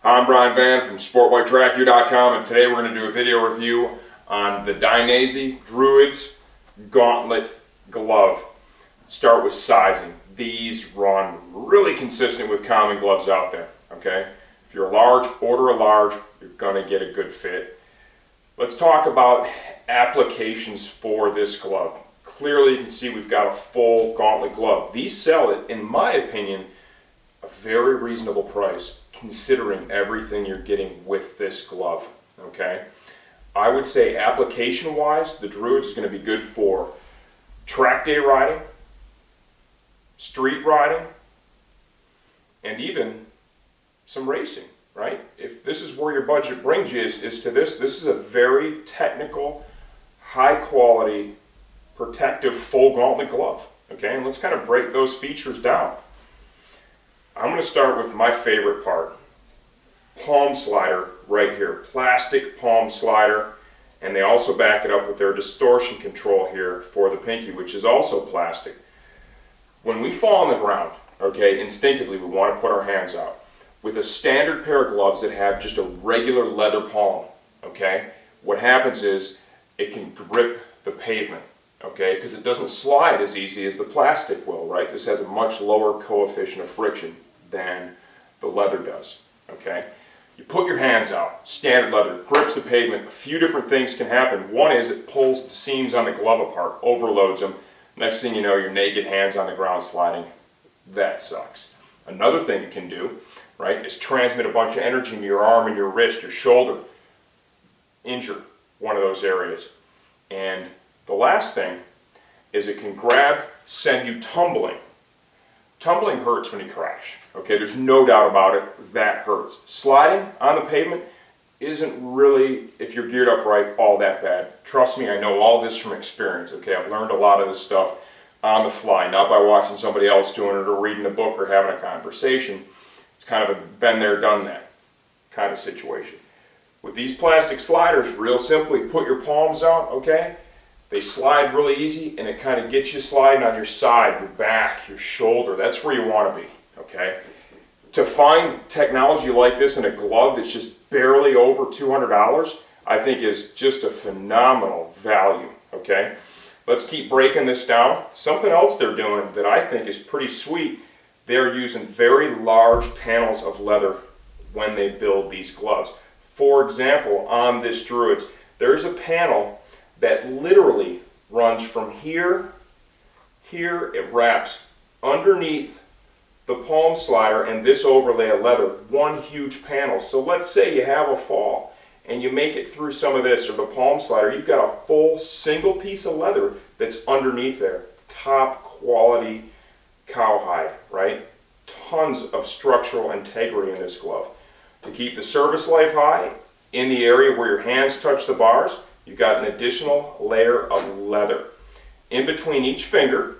I'm Brian Van from SportBikeTrackYou.com, and today we're going to do a video review on the Dainese Druids Gauntlet Glove. Let's start with sizing. These run really consistent with common gloves out there, okay? If you're a large, order a large, you're going to get a good fit. Let's talk about applications for this glove. Clearly you can see we've got a full gauntlet glove. These sell it, in my opinion, a very reasonable price considering everything you're getting with this glove, okay? I would say application wise, the Druids is going to be good for track day riding, street riding, and even some racing, right? If this is where your budget brings you is to this is a very technical, high quality, protective full gauntlet glove, okay? And let's kind of break those features down. I'm going to start with my favorite part, palm slider right here, plastic palm slider, and they also back it up with their distortion control here for the pinky, which is also plastic. When we fall on the ground, okay, instinctively we want to put our hands out. With a standard pair of gloves that have just a regular leather palm, okay, what happens is it can grip the pavement, okay, because it doesn't slide as easy as the plastic will, right? This has a much lower coefficient of friction than the leather does, okay? You put your hands out, standard leather, grips the pavement. A few different things can happen. One is it pulls the seams on the glove apart, overloads them. Next thing you know, your naked hands on the ground sliding. That sucks. Another thing it can do, right, is transmit a bunch of energy into your arm and your wrist, your shoulder. Injure one of those areas. And the last thing is it can grab, send you tumbling. Tumbling hurts when you crash, okay? There's no doubt about it, that hurts. Sliding on the pavement isn't really, if you're geared up right, all that bad. Trust me, I know all this from experience, okay? I've learned a lot of this stuff on the fly, not by watching somebody else doing it or reading a book or having a conversation. It's kind of a been there, done that kind of situation. With these plastic sliders, real simply, put your palms out, okay? They slide really easy, and it kind of gets you sliding on your side, your back, your shoulder. That's where you want to be, okay? To find technology like this in a glove that's just barely over $200, I think is just a phenomenal value, okay? Let's keep breaking this down. Something else they're doing that I think is pretty sweet, they're using very large panels of leather when they build these gloves. For example, on this Druids, there's a panel that literally runs from here, it wraps underneath the palm slider and this overlay of leather, one huge panel. So let's say you have a fall and you make it through some of this or the palm slider, you've got a full single piece of leather that's underneath there. Top quality cowhide, right? Tons of structural integrity in this glove. To keep the service life high in the area where your hands touch the bars, you've got an additional layer of leather. In between each finger,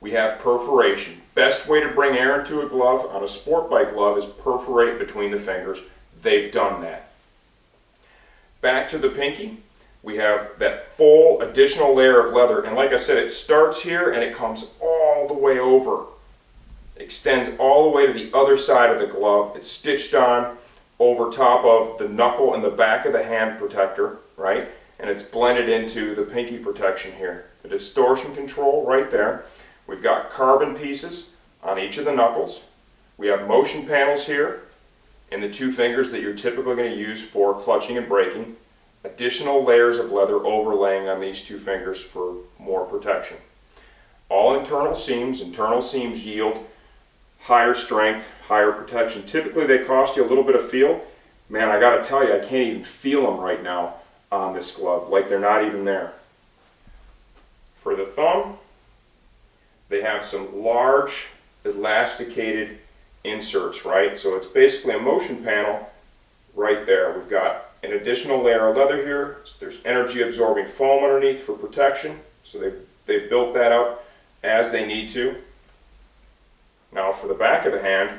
we have perforation. Best way to bring air into a glove on a sport bike glove is perforate between the fingers. They've done that. Back to the pinky, we have that full additional layer of leather. And like I said, it starts here and it comes all the way over. Extends all the way to the other side of the glove. It's stitched on over top of the knuckle and the back of the hand protector, right? And it's blended into the pinky protection here. The distortion control right there. We've got carbon pieces on each of the knuckles. We have motion panels here in the two fingers that you're typically going to use for clutching and braking. Additional layers of leather overlaying on these two fingers for more protection. All internal seams. Internal seams yield higher strength, higher protection. Typically they cost you a little bit of feel. Man, I gotta tell you, I can't even feel them right now on this glove, like they're not even there. For the thumb, they have some large elasticated inserts, right? So it's basically a motion panel right there. We've got an additional layer of leather here. There's energy absorbing foam underneath for protection. So they've built that up as they need to. Now for the back of the hand,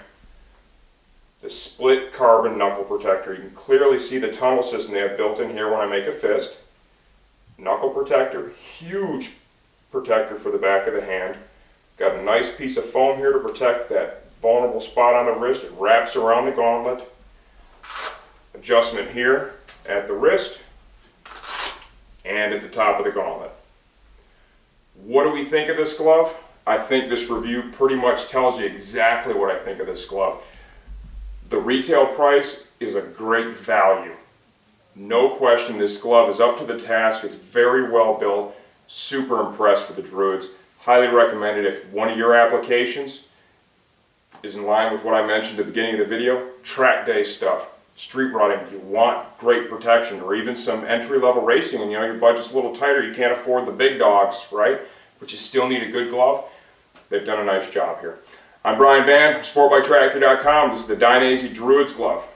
the split carbon knuckle protector. You can clearly see the tunnel system they have built in here when I make a fist. Knuckle protector, huge protector for the back of the hand. Got a nice piece of foam here to protect that vulnerable spot on the wrist. It wraps around the gauntlet. Adjustment here at the wrist and at the top of the gauntlet. What do we think of this glove? I think this review pretty much tells you exactly what I think of this glove. The retail price is a great value. No question, this glove is up to the task. It's very well built. Super impressed with the Druids. Highly recommend it if one of your applications is in line with what I mentioned at the beginning of the video. Track day stuff, street running, you want great protection, or even some entry-level racing and your budget's a little tighter, you can't afford the big dogs, right? But you still need a good glove. They've done a nice job here. I'm Brian Van from SportBikeTractor.com. This is the Dainese Druids glove.